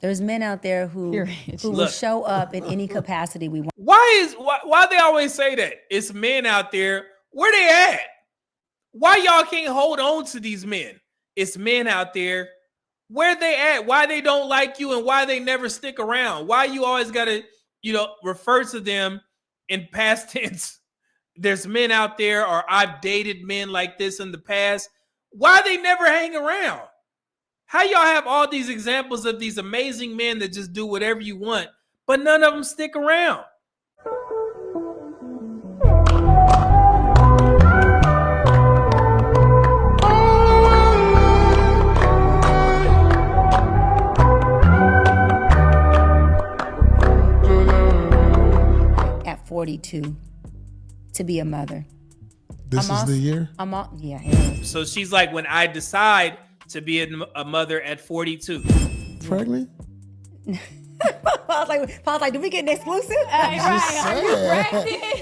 There's men out there who will show up in any capacity we want. Why they always say that? It's men out there. Where they at? Why y'all can't hold on to these men? It's men out there. Where they at? Why they don't like you and why they never stick around? Why you always gotta, refer to them in past tense? There's men out there, or I've dated men like this in the past. Why they never hang around? How y'all have all these examples of these amazing men that just do whatever you want, but none of them stick around? At 42, to be a mother. This is the year? Yeah. So she's like, when I decide to be a mother at 42. Pregnant? Paul's like, did we get an exclusive?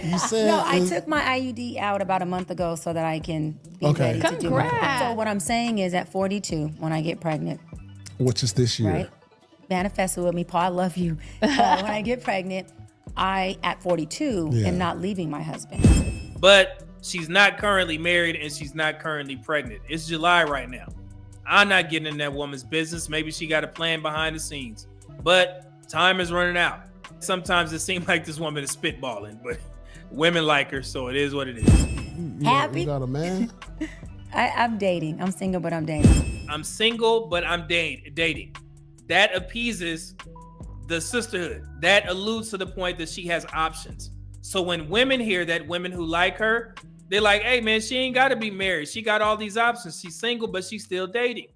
You said no, I took my IUD out about a month ago so that I can be ready to do my. So what I'm saying is at 42, when I get pregnant. Which is this year. Right? Manifest it with me, Paul, I love you. When I get pregnant, at 42, am not leaving my husband. But she's not currently married and she's not currently pregnant. It's July right now. I'm not getting in that woman's business. Maybe she got a plan behind the scenes, but time is running out. Sometimes it seems like this woman is spitballing, but women like her, so it is what it is. Happy? You got a man? I'm dating. I'm single, but I'm dating. I'm single, but I'm dating. That appeases the sisterhood. That alludes to the point that she has options. So when women hear that, women who like her, they're like, hey, man, she ain't got to be married. She got all these options. She's single, but she's still dating.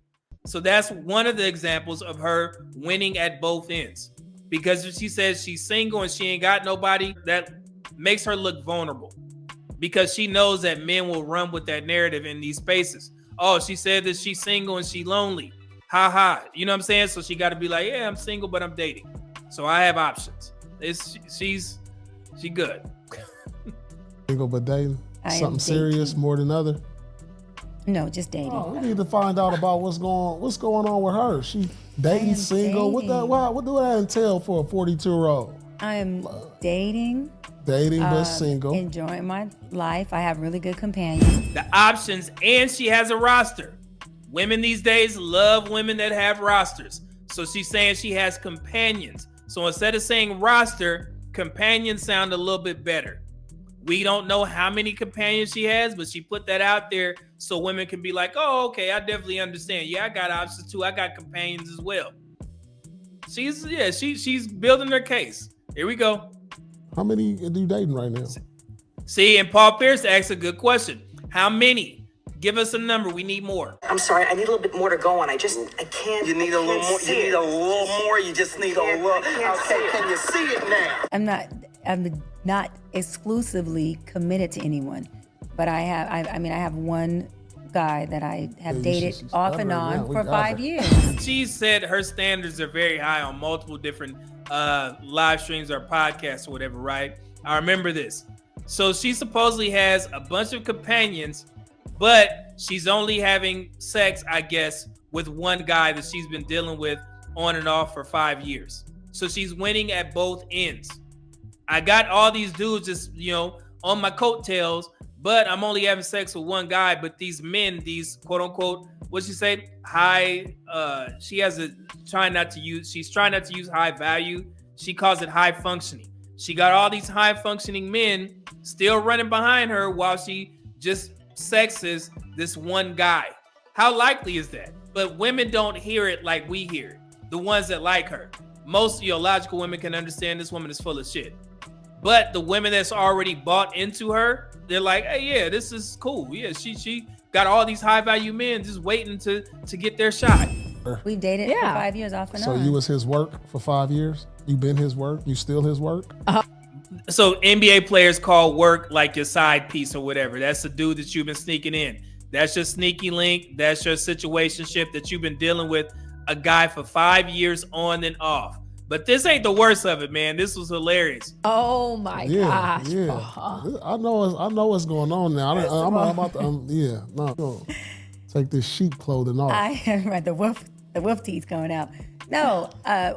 So that's one of the examples of her winning at both ends. Because if she says she's single and she ain't got nobody, that makes her look vulnerable. Because she knows that men will run with that narrative in these spaces. Oh, she said that she's single and she's lonely. Ha ha. You know what I'm saying? So she got to be like, yeah, I'm single, but I'm dating. So I have options. She's good. Single but dating? Something serious more than other? No, just dating. Oh, we need to find out about what's going on with her. She dating, single. Dating. What do that entail for a 42-year-old? I am dating. Dating but single. Enjoying my life. I have really good companions. The options, and she has a roster. Women these days love women that have rosters. So she's saying she has companions. So instead of saying roster, companions sound a little bit better. We don't know how many companions she has, but she put that out there so women can be like, oh, okay, I definitely understand. Yeah, I got options too. I got companions as well. She's building her case. Here we go. How many are you dating right now? See, and Paul Pierce asked a good question. How many? Give us a number. We need more. I'm sorry. I need a little bit more to go on. I can't. You need a little more. You need a little more. You just need a little. Okay, can you see it now? I'm not exclusively committed to anyone, but I have one guy that I have dated off and on for 5 years. She said her standards are very high on multiple different live streams or podcasts or whatever, right? I remember this. So she supposedly has a bunch of companions, but she's only having sex, I guess, with one guy that she's been dealing with on and off for 5 years. So she's winning at both ends. I got all these dudes just, on my coattails, but I'm only having sex with one guy. But these men, these quote unquote, what'd she say? She's trying not to use high value. She calls it high functioning. She got all these high functioning men still running behind her while she just sexes this one guy. How likely is that? But women don't hear it like we hear it. The ones that like her. Most logical women can understand this woman is full of shit. But the women that's already bought into her, they're like, hey, yeah, this is cool. Yeah, she got all these high value men just waiting to get their shot. We've dated for 5 years off and on. So you was his work for 5 years? You been his work? You still his work? So NBA players call work like your side piece or whatever. That's the dude that you've been sneaking in. That's your sneaky link. That's your situationship that you've been dealing with a guy for 5 years on and off. But this ain't the worst of it, man. This was hilarious. Oh my gosh. Yeah. I know what's going on now. I'm about to, no. Take this sheep clothing off. I am right. The the wolf teeth going out. No,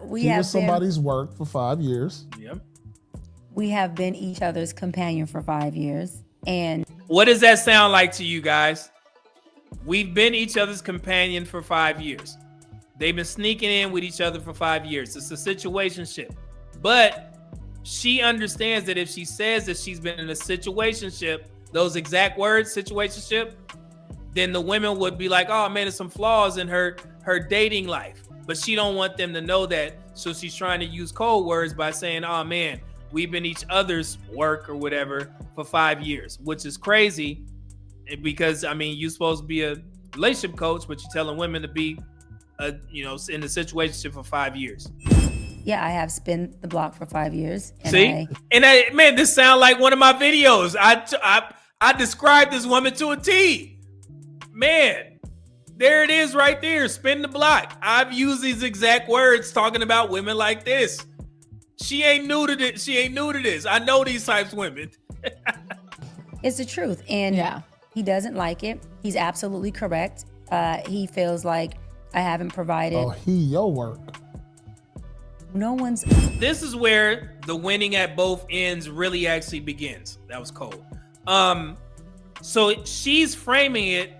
we He have was somebody's work for 5 years. Yep. we have been each other's companion for 5 years. And What does that sound like to you guys? We've been each other's companion for 5 years. They've been sneaking in with each other for 5 years. It's a situationship. But she understands that if she says that she's been in a situationship, those exact words, situationship, then the women would be like, oh man, there's some flaws in her dating life. But she don't want them to know that. So she's trying to use code words by saying, oh man, we've been each other's work or whatever for 5 years, which is crazy because, I mean, you're supposed to be a relationship coach, but you're telling women to be, in a situationship for 5 years. yeah, I have spin the block for 5 years. And See? Man, this sounds like one of my videos. I described this woman to a T. Man, there it is right there. Spin the block. I've used these exact words talking about women like this. She ain't new to this. She ain't new to this. I know these types of women. It's the truth. And he doesn't like it. He's absolutely correct. He feels like I haven't provided. Oh, your work. No one's. This is where the winning at both ends really actually begins. That was cold. So she's framing it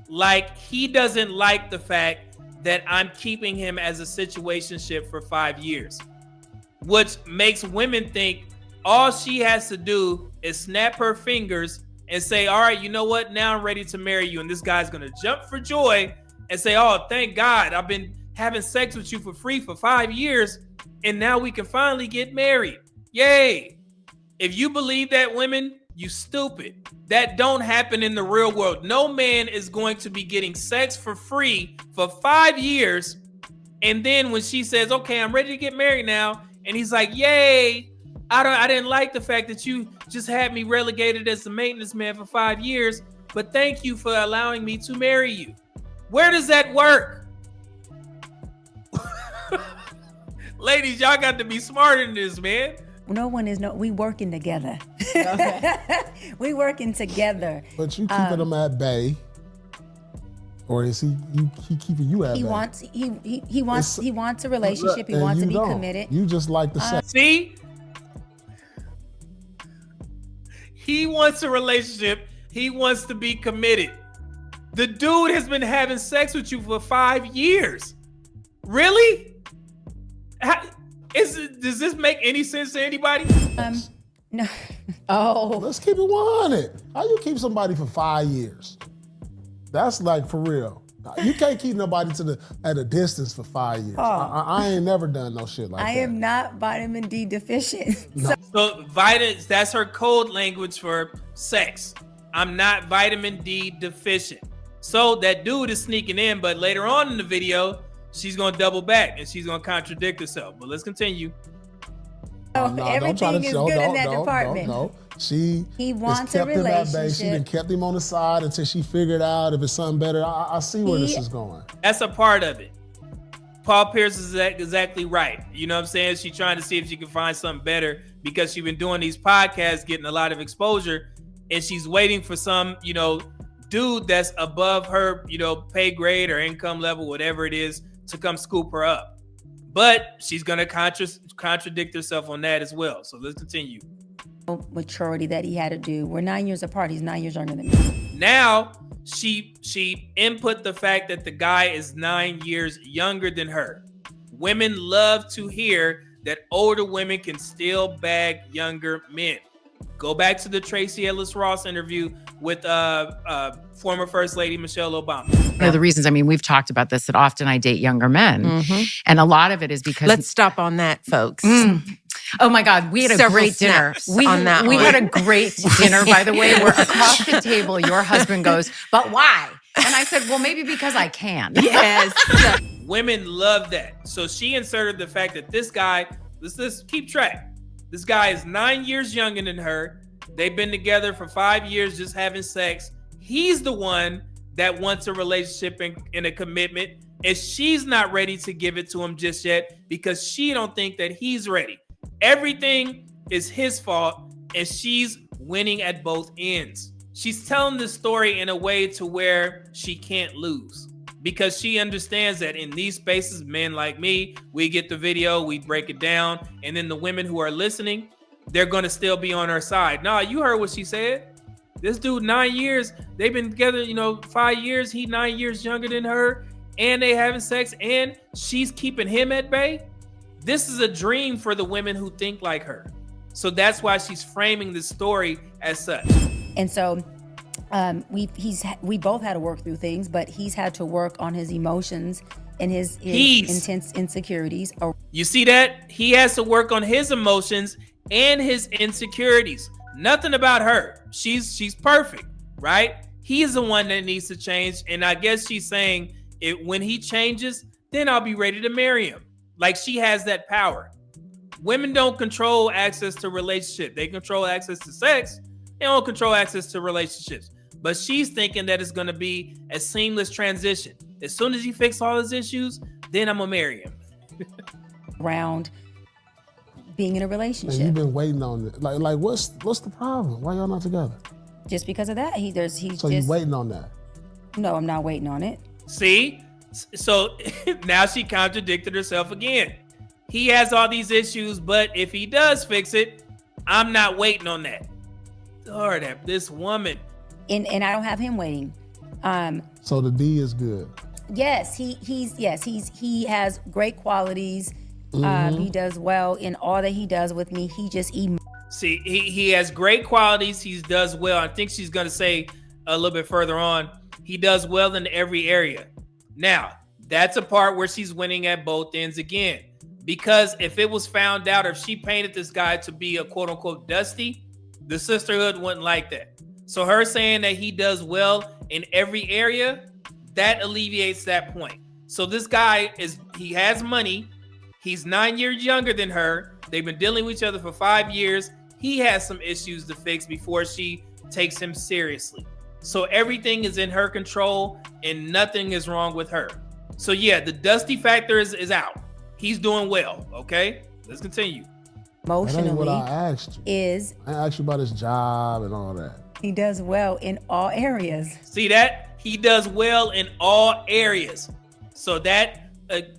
like he doesn't like the fact that I'm keeping him as a situationship for 5 years, which makes women think all she has to do is snap her fingers and say, all right, you know what? Now I'm ready to marry you. And this guy's going to jump for joy and say, oh, thank God. I've been having sex with you for free for 5 years. And now we can finally get married. Yay. If you believe that, women, you stupid. That don't happen in the real world. No man is going to be getting sex for free for 5 years. And then when she says, okay, I'm ready to get married now. And he's like, yay. I didn't like the fact that you just had me relegated as the maintenance man for 5 years, but thank you for allowing me to marry you. Where does that work? Ladies, y'all got to be smarter than this, man. No one is we working together. We working together. But you keeping him at bay, or is he keeping you at bay? He wants a relationship. He wants to be committed. You just like the sex. See? He wants a relationship. He wants to be committed. The dude has been having sex with you for 5 years. Really? Does this make any sense to anybody? No. Oh. Let's keep it 100. How you keep somebody for 5 years? That's like for real. You can't keep nobody at a distance for 5 years. I ain't never done no shit like that. I am not vitamin D deficient. No. So vitamins, that's her code language for sex. I'm not vitamin D deficient. So that dude is sneaking in, but later on in the video, she's going to double back and she's going to contradict herself. But let's continue. Everything is good in that department. No. He wants kept a him at bay. She relationship. done kept him on the side until she figured out if it's something better. I see where this is going. That's a part of it. Paul Pierce is exactly right. You know what I'm saying? She's trying to see if she can find something better because she's been doing these podcasts, getting a lot of exposure, and she's waiting for some, dude that's above her, pay grade or income level, whatever it is, to come scoop her up. But she's going to contradict herself on that as well. So let's continue. Maturity that he had to do. We're 9 years apart. He's 9 years younger than me. Now she input the fact that the guy is 9 years younger than her. Women love to hear that older women can still bag younger men. Go back to the Tracy Ellis Ross interview with former First Lady Michelle Obama. One of the reasons, we've talked about this, that often I date younger men. Mm-hmm. And a lot of it is because... Let's stop on that, folks. Oh my God, we had a great dinner. We had a great dinner, by the way, where across the table, your husband goes, but why? And I said, well, maybe because I can. Yes. Women love that. So she inserted the fact that this guy, let's keep track. This guy is 9 years younger than her. They've been together for 5 years just having sex. He's the one that wants a relationship and a commitment. And she's not ready to give it to him just yet because she don't think that he's ready. Everything is his fault and she's winning at both ends. She's telling the story in a way to where she can't lose. because she understands that in these spaces, men like me, we get the video, we break it down, and then the women who are listening, they're going to still be on her side. Nah, you heard what she said. This dude, 9 years, they've been together, 5 years. He 9 years younger than her, and they having sex, and she's keeping him at bay. This is a dream for the women who think like her. So that's why she's framing the story as such. And so we both had to work through things, but he's had to work on his emotions and his intense insecurities. You see that? He has to work on his emotions and his insecurities. Nothing about her. She's perfect, right? He's the one that needs to change. And I guess she's saying when he changes, then I'll be ready to marry him. Like, she has that power. Women don't control access to relationship. They control access to sex. They don't control access to relationships. But she's thinking that it's going to be a seamless transition. As soon as he fixes all his issues, then I'm going to marry him. Around being in a relationship. And you've been waiting on it. Like what's the problem? Why y'all not together? Just because of that. So you're waiting on that? No, I'm not waiting on it. See? So now she contradicted herself again. He has all these issues, but if he does fix it, I'm not waiting on that. Lord, this woman. And I don't have him waiting. So the D is good. Yes, he has great qualities. He does well in all that he does with me. He just See, he has great qualities. He does well. I think she's going to say a little bit further on, he does well in every area. Now, that's a part where she's winning at both ends again. Because if it was found out, if she painted this guy to be a quote unquote dusty, the sisterhood wouldn't like that. So her saying that he does well in every area, that alleviates that point. So this guy he has money. He's 9 years younger than her. They've been dealing with each other for 5 years. He has some issues to fix before she takes him seriously. So everything is in her control and nothing is wrong with her. So yeah, the dusty factor is out. He's doing well. Okay, let's continue. Emotionally, that ain't what I asked you. I asked you about his job and all that. He does well in all areas. See that? He does well in all areas. So that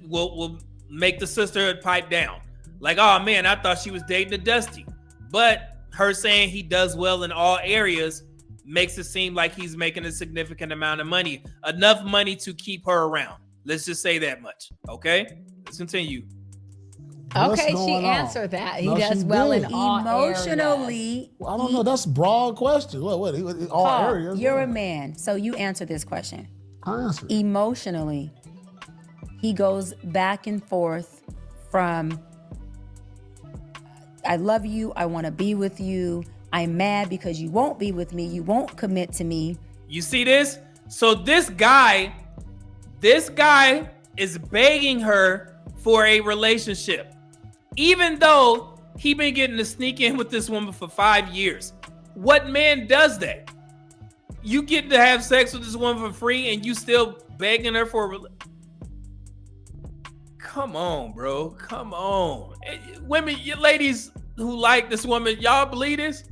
will make the sisterhood pipe down. Like, oh man, I thought she was dating a dusty. But her saying he does well in all areas makes it seem like he's making a significant amount of money. Enough money to keep her around. Let's just say that much. Okay? Let's continue. Okay, she answered that. He does well in all emotionally. Well, I don't know. That's a broad question. What all Paul, areas? You're a man, so you answer this question. I answer. Emotionally, he goes back and forth from I love you, I want to be with you, I'm mad because you won't be with me, you won't commit to me. You see this? So this guy is begging her for a relationship, even though he been getting to sneak in with this woman for 5 years. What man does that? You get to have sex with this woman for free and you still begging her for a Come on, bro. Come on. Women, you ladies who like this woman, y'all believe this?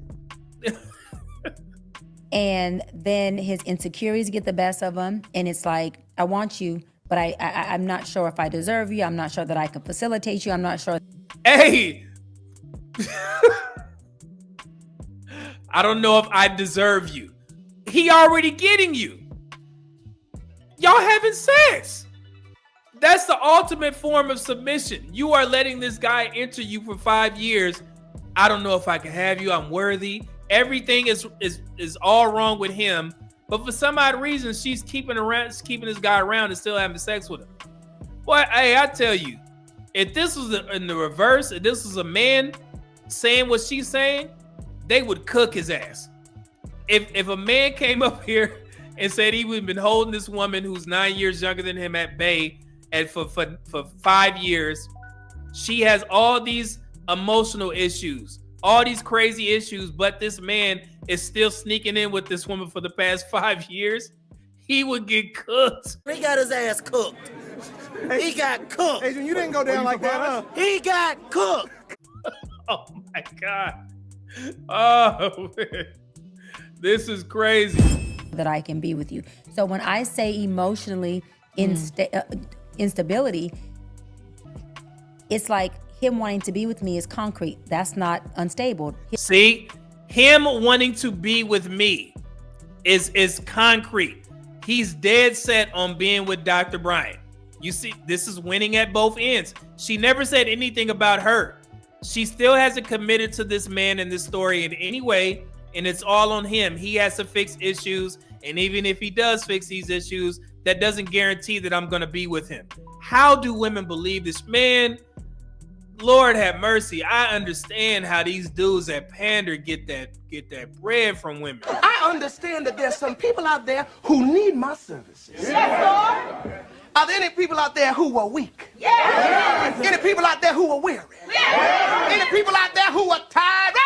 And then his insecurities get the best of him. And it's like, I want you, but I'm not sure if I deserve you. I'm not sure that I can facilitate you. I'm not sure. Hey, I don't know if I deserve you. He already getting you. Y'all having sex. That's the ultimate form of submission. You are letting this guy enter you for 5 years. I don't know if I can have you. I'm worthy. Everything is all wrong with him. But for some odd reason, she's keeping this guy around and still having sex with him. Boy, hey, I tell you, if this was in the reverse, if this was a man saying what she's saying, they would cook his ass. If a man came up here and said he would have been holding this woman who's 9 years younger than him at bay and for 5 years, she has all these emotional issues, all these crazy issues, but this man is still sneaking in with this woman for the past 5 years, he would get cooked. He got his ass cooked. He got cooked. Adrian, you didn't go down like that, huh? He got cooked. Oh my God. Oh, man. This is crazy. That I can be with you. So when I say emotionally, instability, it's like him wanting to be with me is concrete. That's not unstable. See, him wanting to be with me is concrete. He's dead set on being with Dr. Bryant. You see, this is winning at both ends. She never said anything about her. She still hasn't committed to this man in this story in any way, and it's all on him. He has to fix issues, and even if he does fix these issues, that doesn't guarantee that I'm going to be with him. How do women believe this? Man, Lord have mercy. I understand how these dudes at Pander get that bread from women. I understand that there's some people out there who need my services. Yes, Lord. Are there any people out there who are weak? Yes. Any people out there who are weary? Yes. Any people out there who are tired?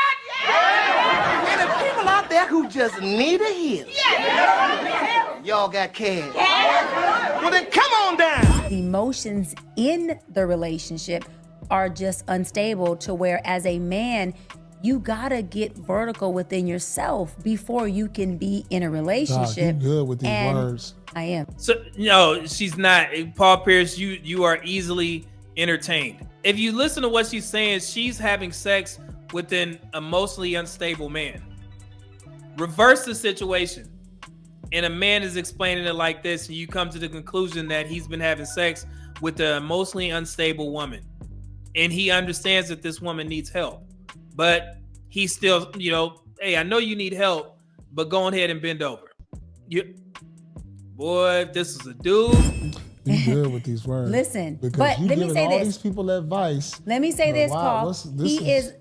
Yes. Any people out there who just need a heal? Yes. Y'all got cash. Yes. Well, then come on down. The emotions in the relationship are just unstable to where, as a man, you gotta get vertical within yourself before you can be in a relationship. Doc, you good with these words. I am. So no, she's not. Paul Pierce, you are easily entertained. If you listen to what she's saying, she's having sex with an emotionally unstable man. Reverse the situation, and a man is explaining it like this, and you come to the conclusion that he's been having sex with an emotionally unstable woman, and he understands that this woman needs help, but he's still, hey, I know you need help, but go ahead and bend over. Boy, if this is a dude. You good with these words. Listen, because but let me say all this. These people advice. Let me say this, wow, Paul.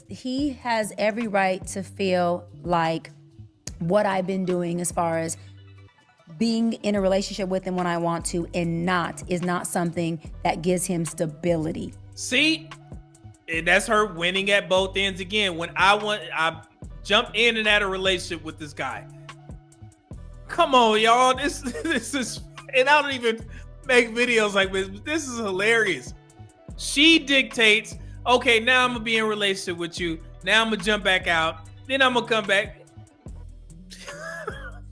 He has every right to feel like what I've been doing as far as being in a relationship with him when I want to and is not something that gives him stability. See, and that's her winning at both ends again. When I jump in and out of a relationship with this guy. Come on, y'all. This is, and I don't even make videos like this, but this is hilarious. She dictates, okay, now I'm gonna be in a relationship with you. Now I'm gonna jump back out. Then I'm gonna come back.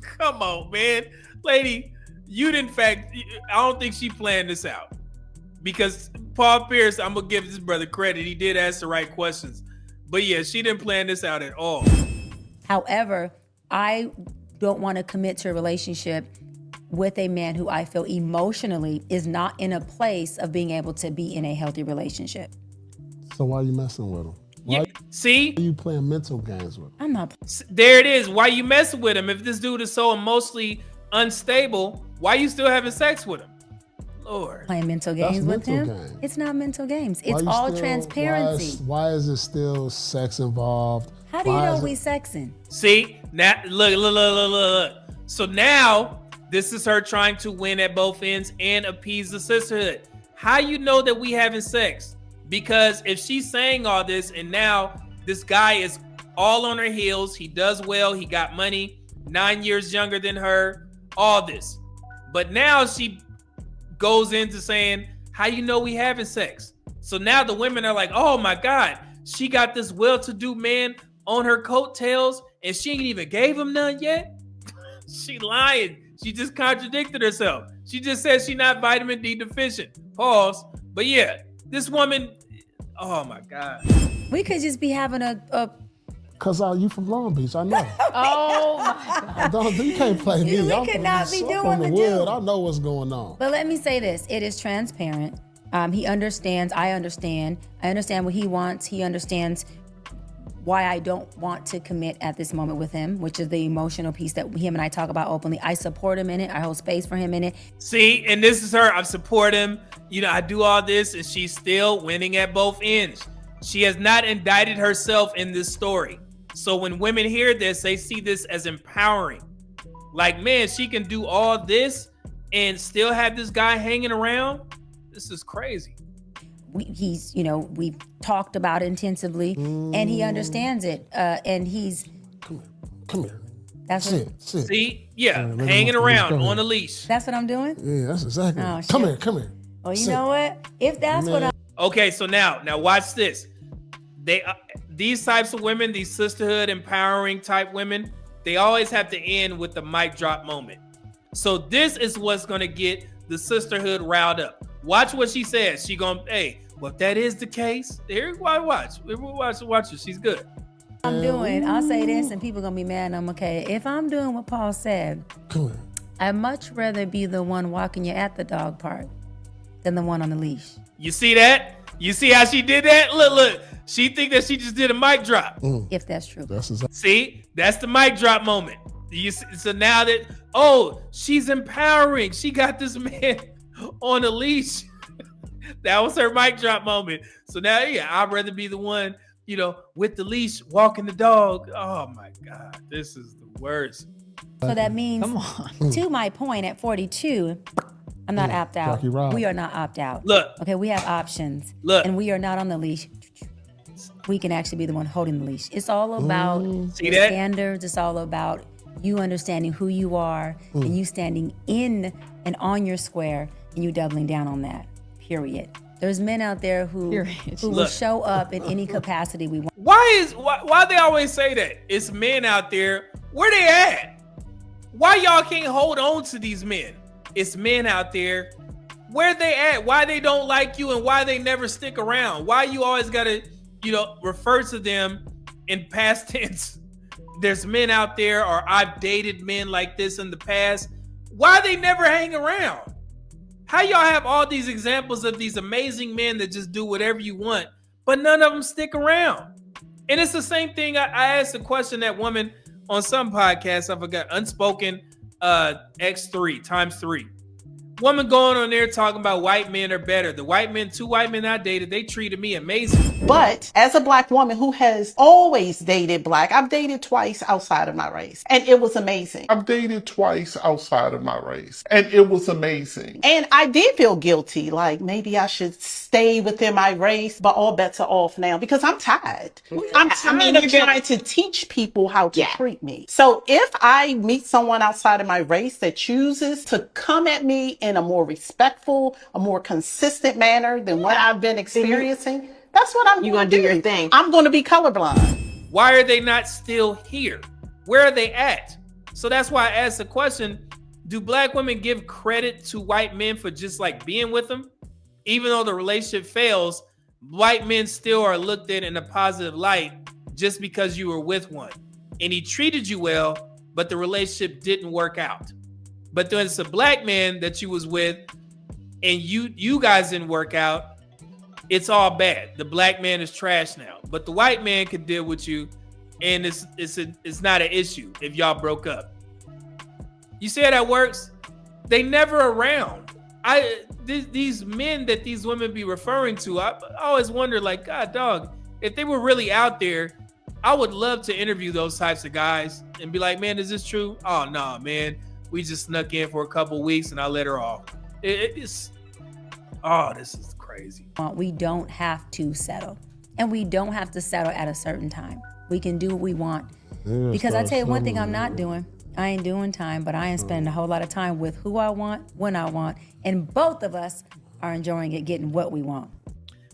Come on, man. Lady, I don't think she planned this out. Because Paul Pierce, I'm gonna give this brother credit. He did ask the right questions. But yeah, she didn't plan this out at all. However, I don't want to commit to a relationship with a man who I feel emotionally is not in a place of being able to be in a healthy relationship. So why are you messing with him? Why See? are you playing mental games with him? I'm not. There it is. Why you messing with him? If this dude is so emotionally unstable, why you still having sex with him? Lord. Playing mental games with him. Games. It's not mental games. It's all transparency. Why is there still sex involved? How do you know we sexing? See, now look. So now this is her trying to win at both ends and appease the sisterhood. How you know that we having sex? Because if she's saying all this and now this guy is all on her heels, he does well, he got money, 9 years younger than her, all this. But now she goes into saying, how you know we having sex? So now the women are like, oh my God, she got this well-to-do man on her coattails and she ain't even gave him none yet? She lying. She just contradicted herself. She just said she not vitamin D deficient. Pause. But yeah, this woman, oh my God. We could just be having a Cause you from Long Beach, I know. Oh my God. You can't play me. We I'm could from not be doing the the wood. do. I know what's going on. But let me say this. It is transparent. He understands. I understand. I understand what he wants. He understands why I don't want to commit at this moment with him, which is the emotional piece that him and I talk about openly. I support him in it. I hold space for him in it. See, and this is her. I support him. I do all this, and she's still winning at both ends. She has not indicted herself in this story. So when women hear this, they see this as empowering. Like, man, she can do all this and still have this guy hanging around. This is crazy. We've talked about it intensively, and he understands it. And he's come here. That's sit. See, hanging around on a leash. That's what I'm doing. Yeah, that's exactly. Oh, come here. Well, you know what? If that's what I'm. Okay, so now watch this. These types of women, these sisterhood empowering type women, they always have to end with the mic drop moment. So this is what's going to get the sisterhood riled up. Watch what she says. She gonna, hey, well, if that is the case, here, watch her. She's good. I'll say this, and people gonna be mad. I'm okay. If I'm doing what Paul said, I'd much rather be the one walking you at the dog park than the one on the leash. You see that? You see how she did that? Look. She think that she just did a mic drop. If that's true. See, that's the mic drop moment. So now that, she's empowering. She got this man on a leash. That was her mic drop moment. So now, I'd rather be the one, with the leash, walking the dog. Oh my God, this is the worst. So that means, Come on. to my point, at 42, I'm not opt out. We are not opt out. Look. Okay, we have options. Look. And we are not on the leash. We can actually be the one holding the leash. It's all about See your that? standards. It's all about you understanding who you are and you standing in and on your square and you doubling down on that, period. There's men out there who will show up in any capacity we want. Why they always say that? It's men out there. Where they at? Why y'all can't hold on to these men? It's men out there. Where they at? Why they don't like you and why they never stick around? Why you always gotta, refer to them in past tense? There's men out there, or I've dated men like this in the past. Why they never hang around? How y'all have all these examples of these amazing men that just do whatever you want, but none of them stick around? And it's the same thing. I asked a question, that woman on some podcast, I forgot, Unspoken X3 times 3. Woman going on there talking about white men are better. The two white men I dated, they treated me amazing. But as a Black woman who has always dated Black, I've dated twice outside of my race, and it was amazing. I've dated twice outside of my race, and it was amazing. And I did feel guilty, like maybe I should stay within my race, but all bets are off now because I'm tired. I'm tired of trying to teach people how to treat me. So if I meet someone outside of my race that chooses to come at me in a more respectful, a more consistent manner than what I've been experiencing, that's what I'm going to do. Your thing. I'm going to be colorblind. Why are they not still here? Where are they at? So that's why I asked the question, do Black women give credit to white men for just like being with them? Even though the relationship fails, white men still are looked at in a positive light just because you were with one. And he treated you well, but the relationship didn't work out. But then it's a Black man that you was with and you guys didn't work out, it's all bad. The Black man is trash now. But the white man could deal with you, and it's not an issue if y'all broke up. You see how that works? They never around. These men that these women be referring to, I always wonder, like, God dog, if they were really out there, I would love to interview those types of guys and be like, man, is this true? Oh, no, man. We just snuck in for a couple weeks and I let her off. This is crazy. We don't have to settle. And we don't have to settle at a certain time. We can do what we want. Because I tell you one thing I'm not doing. I ain't doing time, but I ain't spending a whole lot of time with who I want, when I want. And both of us are enjoying it, getting what we want.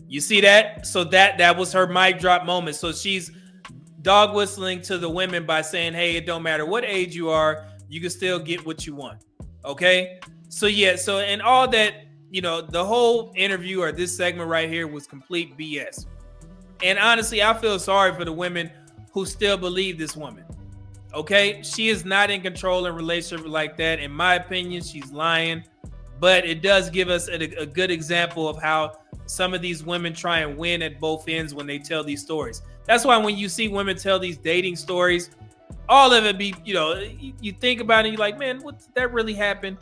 You see that? So that was her mic drop moment. So she's dog whistling to the women by saying, hey, it don't matter what age you are, you can still get what you want. Okay? So and all that, the whole interview or this segment right here was complete BS. And honestly, I feel sorry for the women who still believe this woman. Okay? She is not in control in a relationship like that. In my opinion, she's lying. But it does give us a good example of how some of these women try and win at both ends when they tell these stories. That's why when you see women tell these dating stories, all of it be, you think about it, you're like, man, what did that really happen?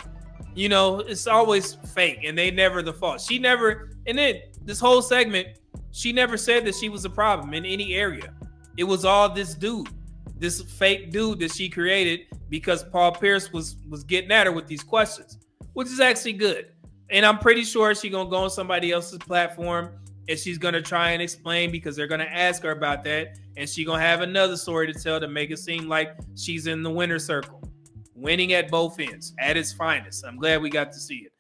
It's always fake and they never the fault. And then this whole segment, she never said that she was a problem in any area. It was all this dude, this fake dude that she created because Paul Pierce was getting at her with these questions, which is actually good. And I'm pretty sure she's going to go on somebody else's platform and she's going to try and explain because they're going to ask her about that. And she's going to have another story to tell to make it seem like she's in the winner's circle, winning at both ends, at its finest. I'm glad we got to see it.